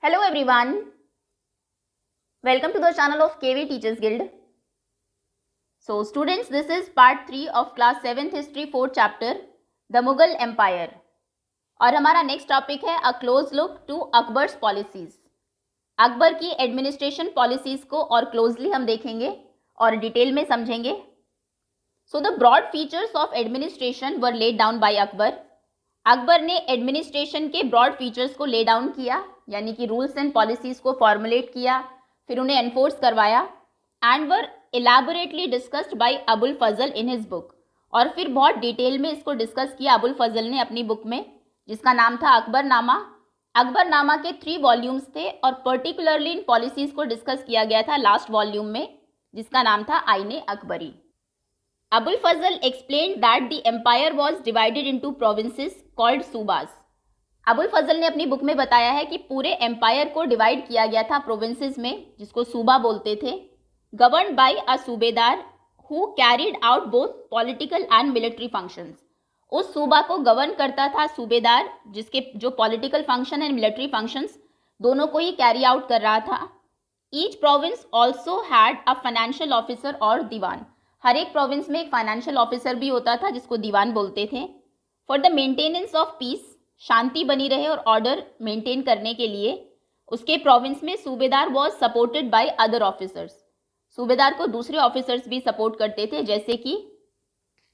Hello everyone, welcome to the channel of KV Teachers Guild. So students, this is part 3 of class 7th history 4th chapter, the Mughal Empire. और हमारा next topic है a close look to Akbar's policies. Akbar की administration policies को और closely हम देखेंगे और detail में समझेंगे। So the broad features of administration were laid down by Akbar. Akbar ने एडमिनिस्ट्रेशन के ब्रॉड फीचर्स को ले डाउन किया, यानी कि रूल्स एंड पॉलिसीज को फॉर्मुलेट किया, फिर उन्हें एनफोर्स करवाया and were elaborately discussed by Abul Fazal in his book. और फिर बहुत डिटेल में इसको डिस्कस किया अबुल फजल ने अपनी बुक में, जिसका नाम था अकबरनामा। अकबरनामा के 3 वॉल्यूम्स थे और पर्टिकुलरली इन पॉलिसीज को डिस्कस किया गया था लास्ट वॉल्यूम में, जिसका नाम था आईने Akbari. Abul Fazl explained that the empire was divided into provinces called subas. Abul फजल ने अपनी बुक में बताया है कि पूरे एम्पायर को डिवाइड किया गया था प्रोविंसेस में, जिसको सूबा बोलते थे। गवर्न्ड बाय अ सूबेदार who carried out both political and military functions. उस सूबा को गवर्न करता था सूबेदार, जिसके जो political function and military functions दोनों को ही कैरी आउट कर रहा था। Each province also had a financial officer और दीवान। हर एक प्रोविंस में एक फाइनेंशियल ऑफिसर भी होता था, जिसको दीवान बोलते थे। For the maintenance of peace, शांति बनी रहे और ऑर्डर मेंटेन करने के लिए उसके प्रोविंस में सूबेदार was supported by other officers. सूबेदार को दूसरे ऑफिसर्स भी सपोर्ट करते थे, जैसे कि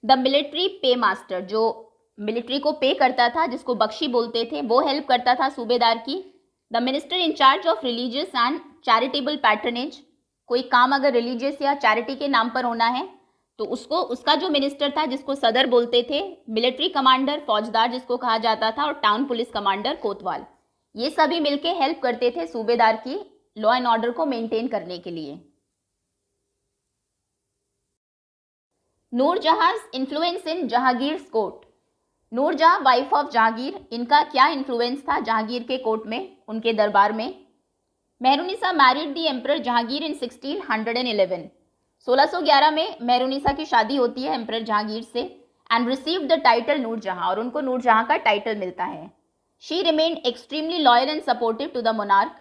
द मिलिट्री पे मास्टर, जो मिलिट्री को पे करता था, जिसको बख्शी बोलते थे, वो हेल्प करता था सूबेदार की। The minister in charge of religious and charitable patronage, कोई काम अगर रिलीजियस या चैरिटी के नाम पर होना है तो उसका जो मिनिस्टर था, जिसको सदर बोलते थे, मिलिट्री कमांडर फौजदार जिसको कहा जाता था, और टाउन पुलिस कमांडर कोतवाल, ये सभी मिलके हेल्प करते थे सूबेदार की लॉ एंड ऑर्डर को मेंटेन करने के लिए। Nurjahan's influence in Jahangir court. Nurjahan wife of Jahangir, इनका क्या इन्फ्लुएंस था जहांगीर के कोर्ट में, उनके दरबार में। मेहरुनिसा मैरिड दी एम्परर जहांगीर इन 1611। 1611 में मेहरुनिसा की शादी होती है एम्परर जहांगीर से and received the title Nur Jahan, और उनको नूरजहां का टाइटल मिलता है। She remained extremely loyal and supportive to the monarch.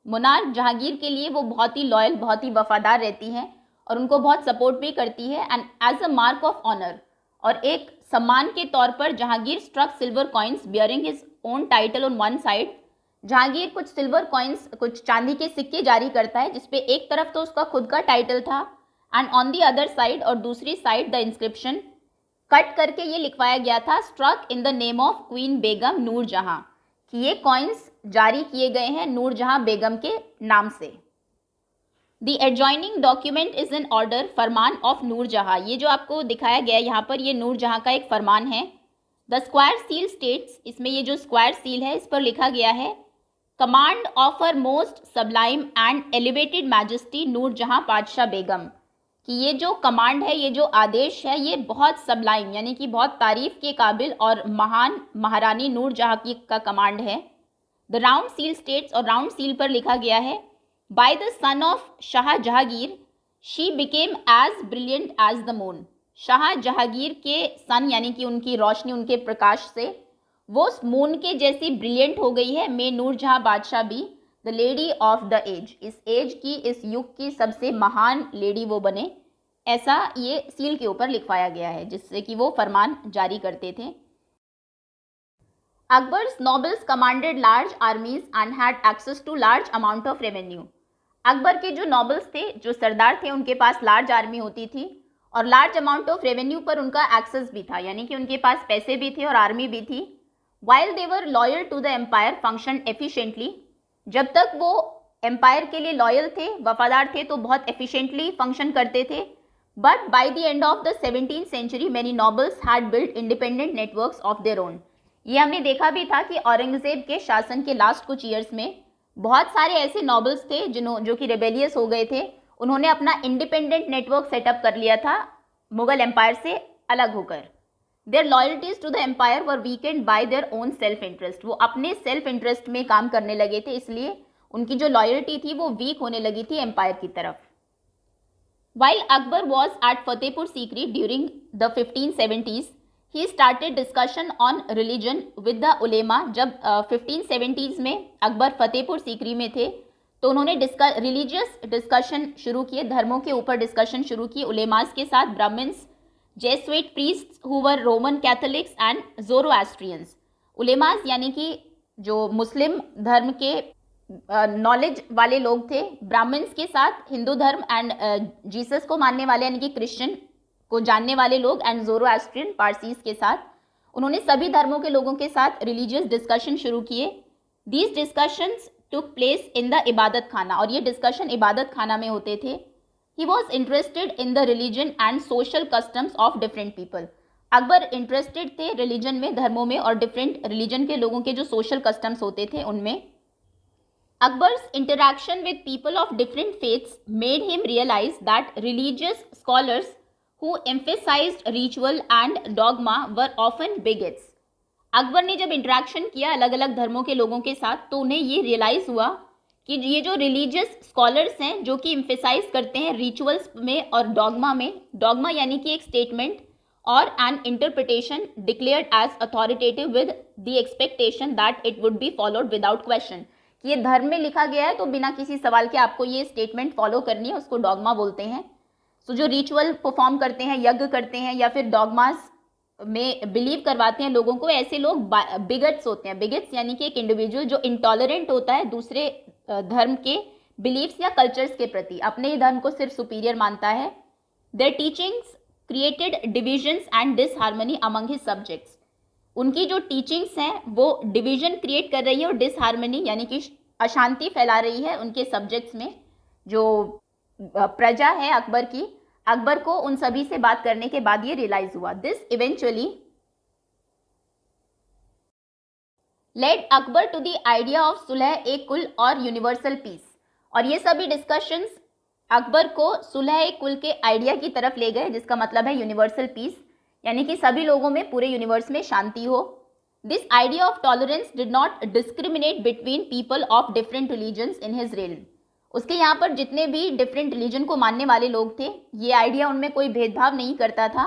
Monarch Jahangir के लिए वो बहुत ही लॉयल, बहुत ही वफादार रहती हैं और उनको बहुत सपोर्ट भी करती है। And as a mark of honour, और एक सम्मान के तौर पर, Jahangir struck silver coins bearing his own title on one side. Jahangir कुछ सिल्वर कॉइन्स, कुछ चांदी के सिक्के जारी करता है, जिसपे एक तरफ तो उसका खुद का टाइटल था and on the other side, और दूसरी साइड द इंस्क्रिप्शन कट करके ये लिखवाया गया था, struck in the name of queen Begum Nurjahan, कि ये कॉइन्स जारी किए गए हैं नूरजहां बेगम के नाम से। The adjoining document is an order, farman of Nur Jahan. ये जो आपको दिखाया गया यहाँ पर, ये नूरजहां का एक फरमान है। द स्क्वायर सील स्टेट्स, इसमें ये जो स्क्वायर सील है इस पर लिखा गया है, command of her most sublime and elevated majesty Nur Jahan Padshah Begum, कि ये जो कमांड है, ये जो आदेश है, ये बहुत सबलाइम यानी कि बहुत तारीफ के काबिल और महान महारानी नूरजहां की का कमांड है। द राउंड सील स्टेट्स, और राउंड सील पर लिखा गया है, by the son of Shah Jahangir she became as brilliant as the moon. Shah Jahangir के सन यानी कि उनकी रोशनी, उनके प्रकाश से वो मून के जैसी ब्रिलियंट हो गई है। मे Nur Jahan Badshah be the lady of the age, इस एज की, इस युग की सबसे महान लेडी वो बने, ऐसा ये सील के ऊपर लिखवाया गया है, जिससे कि वो फरमान जारी करते थे। Akbar's nobles commanded large armies and had access to large amount of revenue. Akbar के जो नोबल्स थे, जो सरदार थे, उनके पास लार्ज आर्मी होती थी और लार्ज अमाउंट ऑफ रेवेन्यू पर उनका एक्सेस भी था, यानी कि उनके पास पैसे भी थे और आर्मी भी थी। While they were loyal to the empire function efficiently, जब तक वो एम्पायर के लिए लॉयल थे, वफादार थे, तो बहुत एफिशिएंटली फंक्शन करते थे। But by the end of the 17th century many nobles had built independent networks of their own. ये हमने देखा भी था कि औरंगजेब के शासन के लास्ट कुछ ईयर्स में बहुत सारे ऐसे नॉबल्स थे जो कि रेबेलियस हो गए थे, उन्होंने अपना इंडिपेंडेंट नेटवर्क सेटअप कर लिया था मुगल एम्पायर से अलग होकर। Their loyalties to the empire were weakened by their own self interest, वो अपने सेल्फ इंटरेस्ट में काम करने लगे थे, इसलिए उनकी जो लॉयल्टी थी वो वीक होने लगी थी एम्पायर की तरफ। While Akbar was at Fatehpur Sikri during the 1570s, he started discussion on religion with the ulema. जब 1570s में अकबर फतेहपुर सीकरी में थे तो उन्होंने रिलीजियस डिस्कशन शुरू किए, धर्मों के ऊपर डिस्कशन शुरू किए उलेमास के साथ, Brahmins, Jesuit priests who were Roman Catholics and Zoroastrians. उलेमास यानी कि जो मुस्लिम धर्म के नॉलेज वाले लोग थे, ब्राह्मण्स के साथ हिंदू धर्म एंड जीसस को मानने वाले यानी कि क्रिश्चियन को जानने वाले लोग, एंड ज़ोरोएस्ट्रियन पारसीज के साथ। उन्होंने सभी धर्मों के लोगों के साथ रिलीजियस डिस्कशन शुरू किए। These discussions took place in the इबादत खाना, और ये डिस्कशन इबादत खाना में होते थे। He was interested in the religion and social customs of different people. Akbar interested थे रिलीजन में, धर्मों में, और डिफरेंट रिलीजन के लोगों के जो सोशल कस्टम्स होते थे उनमें। Akbar's interaction with people of different faiths made him realise that religious scholars who emphasized ritual and dogma were often bigots। अकबर ने जब इंटरेक्शन किया अलग अलग धर्मों के लोगों के साथ तो उन्हें ये रियलाइज हुआ कि ये जो रिलीजियस स्कॉलर्स हैं जो कि एम्फेसाइज करते हैं रिचुअल्स में और डॉगमा में, डॉगमा यानी कि एक स्टेटमेंट और an interpretation declared as authoritative with the expectation that it would be followed without question, कि ये धर्म में लिखा गया है तो बिना किसी सवाल के आपको ये स्टेटमेंट फॉलो करनी है, उसको डॉगमा बोलते हैं। तो जो रिचुअल परफॉर्म करते हैं, यज्ञ करते हैं या फिर डॉगमास में बिलीव करवाते हैं लोगों को, ऐसे लोग बिगट्स होते हैं। बिगट्स यानी कि एक इंडिविजुअल जो इंटॉलरेंट होता है दूसरे धर्म के बिलीव्स या कल्चर्स के प्रति, अपने ही धर्म को सिर्फ सुपीरियर मानता है। Their teachings created divisions and disharmony among his subjects. उनकी जो टीचिंग्स हैं वो डिवीजन क्रिएट कर रही है और डिसहार्मनी यानी कि अशांति फैला रही है उनके सब्जेक्ट्स में। जो प्रजा है अकबर की, अकबर को उन सभी से बात करने के बाद ये रियलाइज हुआ। This eventually led Akbar to the idea of sulh e kul और यूनिवर्सल पीस। और ये सभी डिस्कशंस अकबर को सुलह ए कुल के आइडिया की तरफ ले गए, जिसका मतलब है यूनिवर्सल पीस, यानी कि सभी लोगों में, पूरे यूनिवर्स में शांति हो। This idea of tolerance did not discriminate between people of different religions in his realm. उसके यहाँ पर जितने भी डिफरेंट रिलीजन को मानने वाले लोग थे, ये आइडिया उनमें कोई भेदभाव नहीं करता था।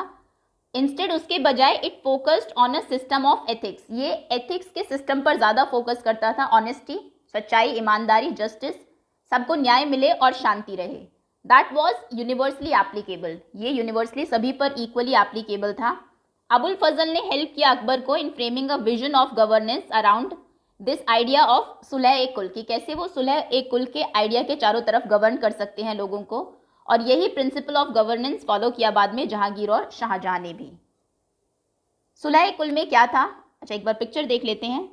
इंस्टेड उसके बजाय it focused on a system of ethics, ये एथिक्स के सिस्टम पर ज़्यादा फोकस करता था। ऑनेस्टी, सच्चाई, ईमानदारी, जस्टिस, सबको न्याय मिले और शांति रहे। दैट वॉज यूनिवर्सली एप्लीकेबल, ये यूनिवर्सली सभी पर इक्वली एप्लीकेबल था। अबुल फजल ने हेल्प किया अकबर को in framing a vision of governance around this idea of sulh e kul, कि कैसे वो सुलह ए कुल के आइडिया के चारों तरफ गवर्न कर सकते हैं लोगों को। और यही प्रिंसिपल ऑफ गवर्नेंस फॉलो किया बाद में जहांगीर और शाहजहां ने भी। सुलह ए कुल में क्या था, अच्छा एक बार पिक्चर देख लेते हैं।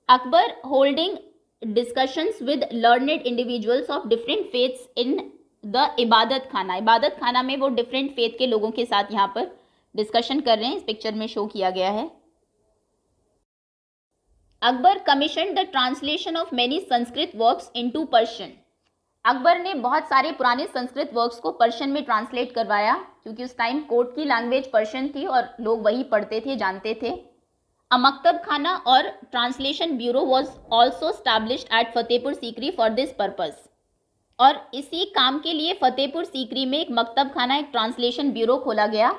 Akbar holding discussions with learned individuals of different faiths in the इबादत खाना। इबादत खाना में वो डिफरेंट फेथ के लोगों के साथ यहाँ पर डिस्कशन कर रहे हैं, इस पिक्चर में शो किया गया है। Akbar commission the translation of many Sanskrit works into Persian. Akbar ने बहुत सारे पुराने संस्कृत वर्क्स को पर्शियन में ट्रांसलेट करवाया, क्योंकि उस टाइम कोर्ट की लैंग्वेज पर्शियन थी और लोग वही पढ़ते थे, जानते थे। अ मकतब खाना और translation bureau was also established at Fatehpur Sikri for this purpose. और इसी काम के लिए फतेहपुर सीकरी में एक मकतब खाना, एक ट्रांसलेशन ब्यूरो खोला गया।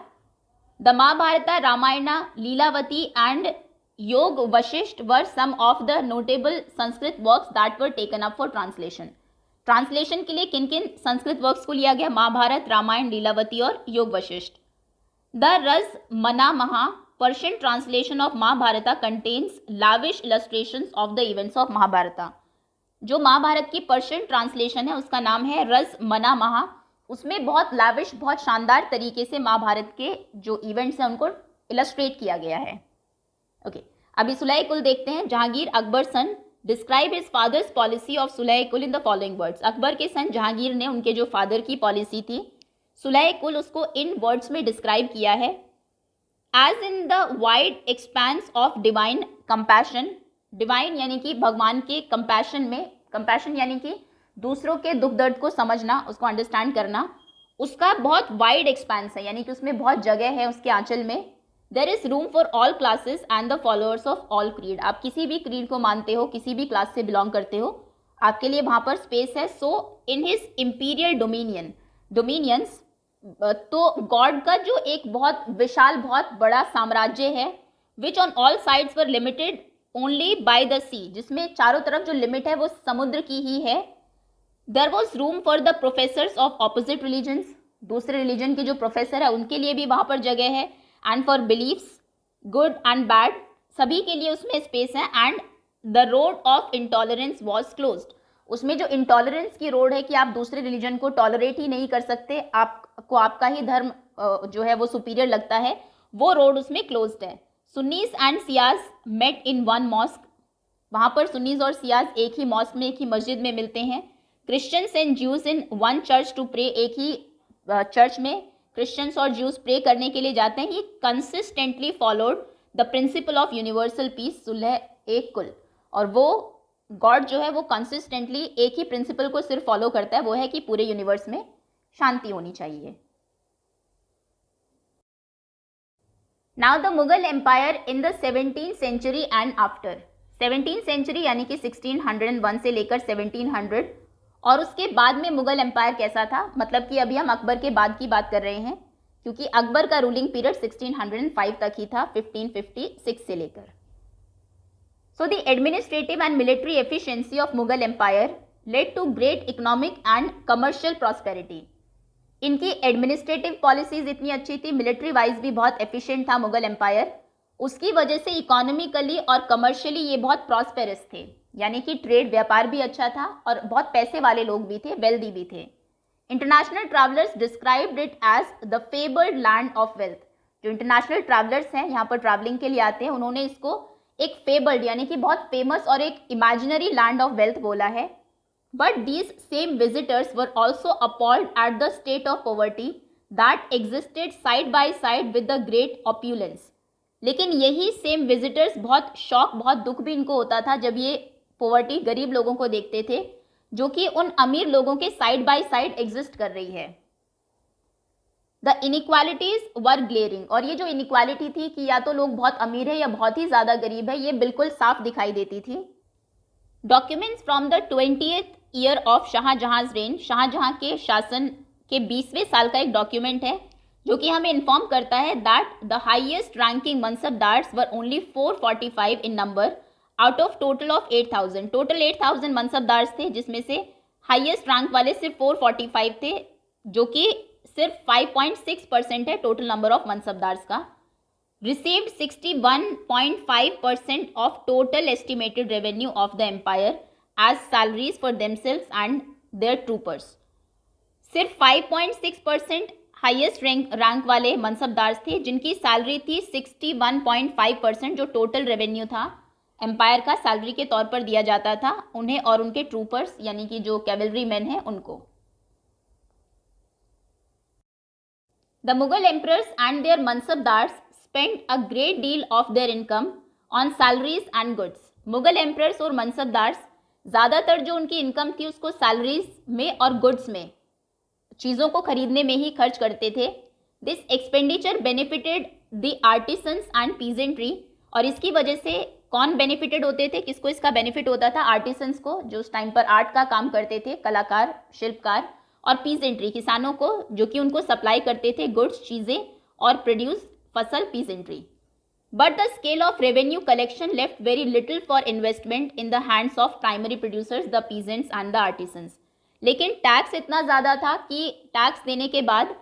The Mahabharata, Ramayana, Lilavati and Yoga Vashistha were some of the notable Sanskrit works that were taken up for translation. Translation के लिए किन किन संस्कृत वर्क्स को लिया गया? महाभारत, रामायण, लीलावती और योग वशिष्ठ। द रस मना महा Persian translation of Mahabharata contains lavish illustrations of the events of Mahabharata. जो महाभारत की पर्शियन ट्रांसलेशन है उसका नाम है रस मना महा। उसमें बहुत लाविश, बहुत शानदार तरीके से महाभारत के जो इवेंट्स हैं उनको इलस्ट्रेट किया गया है। ओके, अभी सुलह कुल देखते हैं। Jahangir Akbar son describe his father's policy of sulh kul in the following words. Akbar के सन जहांगीर ने उनके जो फादर की पॉलिसी थी सुलह कुल, उसको इन वर्ड्स में डिस्क्राइब किया है। As in the wide expanse of divine compassion, divine यानी कि भगवान के कंपैशन में, कंपैशन यानी कि दूसरों के दुख दर्द को समझना, उसको अंडरस्टैंड करना, उसका बहुत वाइड एक्सपेंस है, यानी कि उसमें बहुत जगह है उसके आंचल में। There is room for all classes and the followers of all creed. आप किसी भी क्रीड को मानते हो, किसी भी क्लास से बिलोंग करते हो, आपके लिए वहाँ पर स्पेस है। So in his imperial dominion, dominions तो गॉड का जो एक बहुत विशाल बहुत बड़ा साम्राज्य है, which on all sides were limited only by the sea, जिसमें चारों तरफ जो लिमिट है वो समुद्र की ही है. There was room for the professors of opposite religions, दूसरे रिलीजन के जो प्रोफेसर है उनके लिए भी वहां पर जगह है. And for beliefs good and bad, सभी के लिए उसमें स्पेस है. And the road of intolerance was closed, उसमें जो इंटॉलरेंस की रोड है कि आप दूसरे रिलीजन को टॉलरेट ही नहीं कर सकते, आपको आपका ही धर्म जो है वो सुपीरियर लगता है, वो रोड उसमें क्लोज्ड है. Sunnis and Shias met in one mosque, वहाँ पर सुन्नीस और सियाज एक ही मॉस्क में, एक ही मस्जिद में मिलते हैं. Christians and Jews in one church to pray, एक ही चर्च में क्रिश्चियंस और ज्यूज प्रे करने के लिए जाते हैं. He consistently followed the principle of universal peace, sulh e kul. और वो गॉड जो है वो कंसिस्टेंटली एक ही प्रिंसिपल को सिर्फ फॉलो करता है, वो है कि पूरे यूनिवर्स में शांति होनी चाहिए. Now the Mughal empire in the 17th century and after, 17th century यानी कि 1601 से लेकर 1700 और उसके बाद में मुगल एम्पायर कैसा था, मतलब कि अभी हम अकबर के बाद की बात कर रहे हैं, क्योंकि अकबर का रूलिंग पीरियड 1605 तक ही था, 1556 से लेकर. So the administrative and military efficiency of Mughal Empire led to great economic and commercial prosperity. इनकी एडमिनिस्ट्रेटिव पॉलिसीज इतनी अच्छी थी, मिलिट्री वाइज भी बहुत एफिशिएंट था मुगल एम्पायर, उसकी वजह से इकोनॉमिकली और कमर्शियली ये बहुत प्रॉस्पेरस थे, यानी कि ट्रेड व्यापार भी अच्छा था और बहुत पैसे वाले लोग भी थे, वेल्दी भी थे. International travellers described it as the favoured land of wealth. जो इंटरनेशनल ट्रैवलर्स हैं यहाँ पर ट्रैवलिंग के लिए आते हैं, उन्होंने इसको एक फेबल्ड यानी कि बहुत फेमस और एक इमेजिनरी लैंड ऑफ वेल्थ बोला है. But these same visitors were also appalled at the state of poverty that existed side by side with the great opulence. लेकिन यही सेम विजिटर्स बहुत शॉक, बहुत दुख भी इनको होता था जब ये पॉवर्टी, गरीब लोगों को देखते थे जो कि उन अमीर लोगों के साइड बाय साइड एग्जिस्ट कर रही है. द इनइक्वालिटीज वर ग्लेरिंग, और ये जो इनइक्वालिटी थी कि या तो लोग बहुत अमीर है या बहुत ही ज़्यादा गरीब है, ये बिल्कुल साफ दिखाई देती थी. Documents from the 20th year of Shahjahan's reign, Shahjahan के शासन के 20वें साल का एक डॉक्यूमेंट है जो कि हमें इन्फॉर्म करता है that the highest ranking mansabdars were only 445 in number out of total of 8000. Total 8000 mansabdars थे, जिसमें से हाईएस्ट रैंक वाले सिर्फ 445 थे, जो कि सिर्फ 5.6% है टोटल नंबर ऑफ मनसबदार्स का. Received 61.5% of total estimated revenue of the empire as salaries for themselves and their troopers. सिर्फ 5.6% हाईएस्ट रैंक वाले मनसबदार्स थे जिनकी सैलरी थी 61.5%, जो टोटल रेवेन्यू था एम्पायर का सैलरी के तौर पर दिया जाता था उन्हें और उनके ट्रूपर्स यानी कि जो कैवलरी मैन हैं उनको. The Mughal emperors and their mansabdars spent a great deal of their income on salaries and goods. Mughal emperors और मनसबदार्स ज़्यादातर जो उनकी इनकम थी उसको सैलरीज में और गुड्स में, चीज़ों को खरीदने में ही खर्च करते थे. This expenditure benefited the artisans and peasantry, और इसकी वजह से कौन बेनिफिटेड होते थे, किसको इसका बेनिफिट होता था? आर्टिसंस को, जो उस टाइम पर आर्ट का काम करते थे, कलाकार, शिल्पकार, और पीजेंट्री, किसानों को जो कि उनको सप्लाई करते थे गुड्स, चीज़ें और प्रोड्यूस फसल, peasantry. But the scale of revenue collection left very little for investment in the hands of primary producers, the peasants and the artisans. लेकिन टैक्स इतना ज़्यादा था कि टैक्स देने के बाद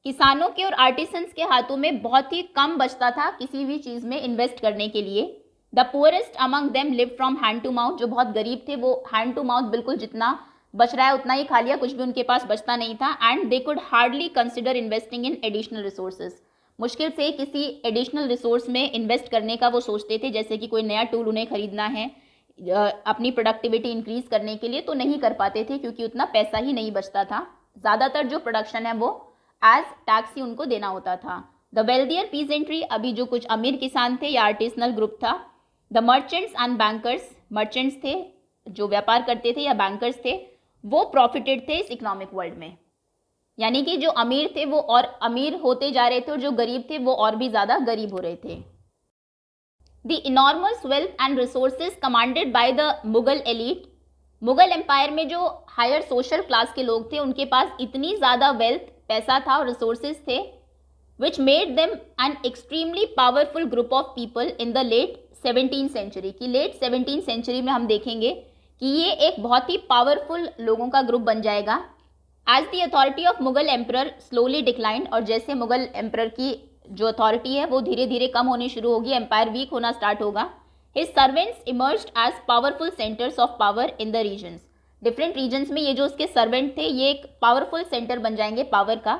किसानों के और आर्टिसंस के हाथों में बहुत ही कम बचता था किसी भी चीज़ में इन्वेस्ट करने के लिए. The poorest among them live from hand to mouth, जो बहुत गरीब थे वो हैंड टू माउथ बिल्कुल जितना बच रहा है उतना ही खा लिया, कुछ भी उनके पास बचता नहीं था. And they could hardly consider investing in additional resources, मुश्किल से किसी एडिशनल रिसोर्स में इन्वेस्ट करने का वो सोचते थे, जैसे कि कोई नया टूल उन्हें खरीदना है अपनी प्रोडक्टिविटी इंक्रीज करने के लिए, तो नहीं कर पाते थे क्योंकि उतना पैसा ही नहीं बचता था. ज़्यादातर जो प्रोडक्शन है वो एज टैक्स ही उनको देना होता था. द वेल्दियर पीजेंट्री, अभी जो कुछ अमीर किसान थे या आर्टिसनल ग्रुप था. The merchants and bankers, merchants थे जो व्यापार करते थे या बैंकर्स थे, वो प्रॉफिटेड थे इस इकोनॉमिक वर्ल्ड में. यानी कि जो अमीर थे वो और अमीर होते जा रहे थे और जो गरीब थे वो और भी ज़्यादा गरीब हो रहे थे. The enormous wealth and resources commanded by the Mughal elite, Mughal empire में जो हायर सोशल क्लास के लोग थे उनके पास इतनी ज़्यादा वेल्थ पैसा था और रिसोर्सेज थे, which made them an extremely powerful group of people in the late 17th century। कि लेट 17th सेंचुरी में हम देखेंगे कि ये एक बहुत ही पावरफुल लोगों का ग्रुप बन जाएगा। As the authority of Mughal emperor slowly decline, और जैसे मुगल एम्पर की जो अथॉरिटी है वो धीरे धीरे कम होनी शुरू होगी, एम्पायर वीक होना स्टार्ट होगा। His servants emerged as powerful centres of power in the regions. Different regions में ये जो उसके सर्वेंट थे ये एक पावरफुल सेंटर बन जाएंगे पावर का,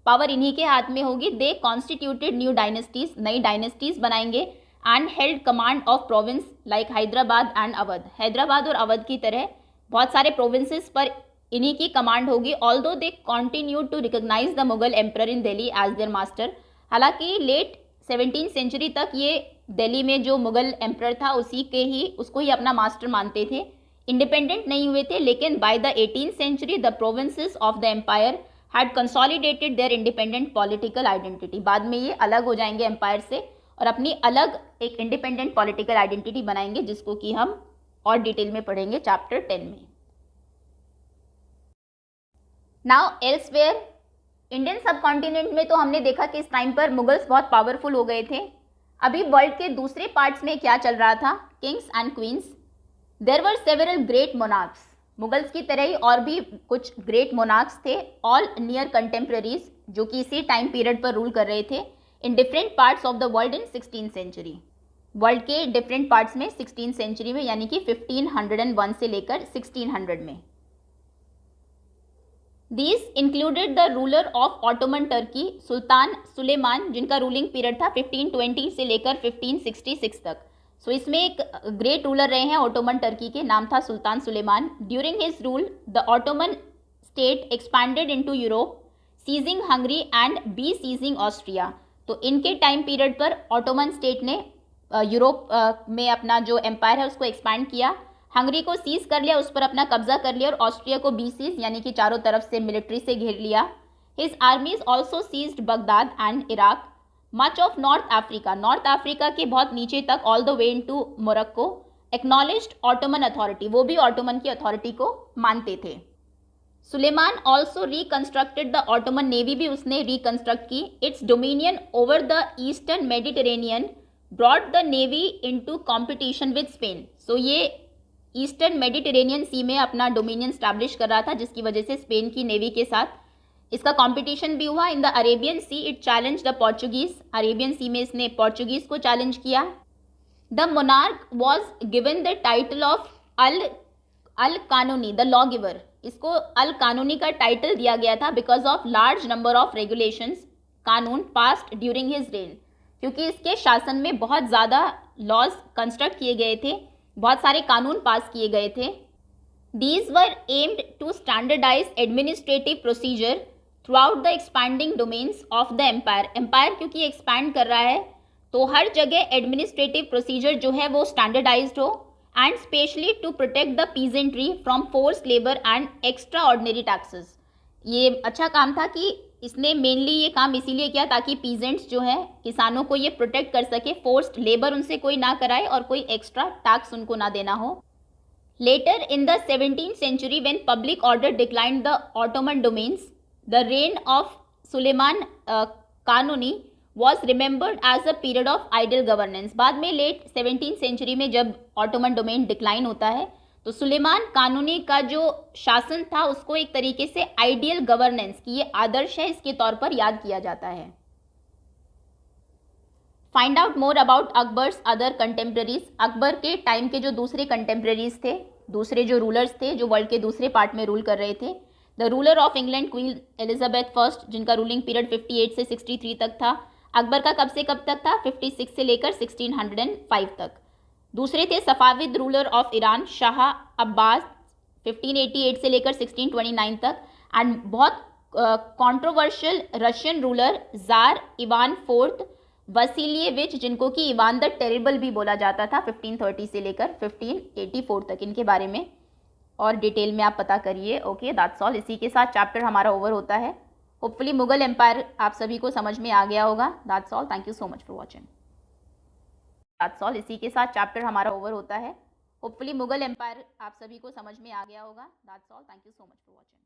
पावर इन्हीं के हाथ में होगी। दे कॉन्स्टिट्यूटेड न्यू डायनेस्टीज, नई डायनेस्टीज बनाएंगे, and held command of province like Hyderabad and Awadh. Hyderabad और अवध की तरह बहुत सारे प्रोविंसेस पर इन्हीं की कमांड होगी। Although they continue to recognise the Mughal emperor in Delhi as their master. हालांकि लेट 17th सेंचुरी तक ये दिल्ली में जो मुगल एम्पर था उसको ही अपना मास्टर मानते थे, इंडिपेंडेंट नहीं हुए थे। लेकिन by the 18th century the provinces of the empire had consolidated their independent political identity. बाद में ये अलग हो जाएंगे एम्पायर से और अपनी अलग एक इंडिपेंडेंट पॉलिटिकल आइडेंटिटी बनाएंगे, जिसको कि हम और डिटेल में पढ़ेंगे चैप्टर 10 में। नाउ एल्सवेयर, इंडियन सब कॉन्टिनेंट में तो हमने देखा कि इस टाइम पर मुगल्स बहुत पावरफुल हो गए थे। अभी वर्ल्ड के दूसरे पार्ट्स में क्या चल रहा था? Kings and queens. There were several great monarchs. Mughals की तरह ही और भी कुछ ग्रेट मोनार्क्स थे, ऑल नियर कंटेम्प्रेरीज, जो कि इसी टाइम पीरियड पर रूल कर रहे थे in different parts of the world in 16th century. World के डिफरेंट पार्ट्स में 16th सेंचुरी में, यानी कि 1501 से लेकर 1600 में। These included the ruler of Ottoman Turkey, सुल्तान सुलेमान, जिनका रूलिंग पीरियड था 1520 से लेकर 1566 तक। सो इसमें एक ग्रेट रूलर रहे हैं ओटोमन टर्की के, नाम था Sultan Suleiman. During his rule the Ottoman state expanded into Europe, seizing Hungary and be seizing Austria. तो इनके टाइम पीरियड पर ऑटोमन स्टेट ने यूरोप में अपना जो एम्पायर है उसको एक्सपैंड किया, हंगरी को सीज कर लिया, उस पर अपना कब्जा कर लिया, और ऑस्ट्रिया को बी सीज यानी कि चारों तरफ से मिलिट्री से घेर लिया। His armies also seized Baghdad and Iraq, much of north Africa, north Africa के बहुत नीचे तक, all the way into Morocco. Acknowledged Ottoman authority, वो भी ऑटोमन की अथॉरिटी को मानते थे। Suleiman also reconstructed the Ottoman navy, भी उसने रिकंस्ट्रक्ट की। Its dominion over the eastern Mediterranean brought the navy into competition with Spain. So ये ईस्टर्न मेडिटेरेनियन सी में अपना डोमिनियन स्टैब्लिश कर रहा था, जिसकी वजह से स्पेन की नेवी के साथ इसका कंपटीशन भी हुआ। In the Arabian sea it challenge the Portuguese, Arabian sea में इसने पोर्चुगीज को चैलेंज किया। The monarch was given the title of al Kanuni, the law giver. इसको अल कानूनी का टाइटल दिया गया था because of large number of regulations, कानून पास्ड ड्यूरिंग हिज रेन, क्योंकि इसके शासन में बहुत ज़्यादा लॉज कंस्ट्रक्ट किए गए थे, बहुत सारे कानून पास किए गए थे। These were aimed to standardize administrative procedure throughout the expanding domains of the empire. Empire क्योंकि एक्सपैंड कर रहा है तो हर जगह एडमिनिस्ट्रेटिव प्रोसीजर जो है वो स्टैंडर्डाइज्ड हो, and specially to protect the peasantry from forced labour and extraordinary taxes. ये अच्छा काम था कि इसने मेनली ये काम इसीलिए किया ताकि पीजेंट्स जो है किसानों को ये प्रोटेक्ट कर सके, फोर्स्ड लेबर उनसे कोई ना कराए और कोई एक्स्ट्रा टैक्स उनको ना देना हो। Later in the 17th century when public order declined the Ottoman domains, the reign of Suleiman Kanuni was remembered as a period of ideal governance. बाद में लेट 17th सेंचुरी में जब ऑटोमन डोमेन डिक्लाइन होता है तो सुलेमान कानूनी का जो शासन था उसको एक तरीके से आइडियल गवर्नेंस की ये आदर्श है इसके तौर पर याद किया जाता है। Find out more about Akbar's other contemporaries. Akbar के टाइम के जो दूसरे कंटेम्प्रेरीज थे, दूसरे जो रूलर्स थे जो वर्ल्ड के दूसरे पार्ट में रूल कर रहे थे, the ruler of England queen Elizabeth first, जिनका रूलिंग पीरियड 58 से 63 तक था। अकबर का कब से कब तक था? 56 से लेकर 1605 तक। दूसरे थे Safavid ruler of Iran Shah Abbas 1588 से लेकर 1629 तक, एंड बहुत controversial Russian ruler Tsar Ivan fourth Vasilyevich, जिनको कि इवान द टेरिबल भी बोला जाता था, 1530 से लेकर 1584 तक। इनके बारे में और डिटेल में आप पता करिए। Okay, that's all. इसी के साथ चैप्टर हमारा ओवर होता है। होपफुली मुगल एम्पायर आप सभी को समझ में आ गया होगा। That's all, thank you so much for watching. That's all, इसी के साथ चैप्टर हमारा ओवर होता है। होपफुली मुगल एम्पायर आप सभी को समझ में आ गया होगा। That's all, thank you so much for watching.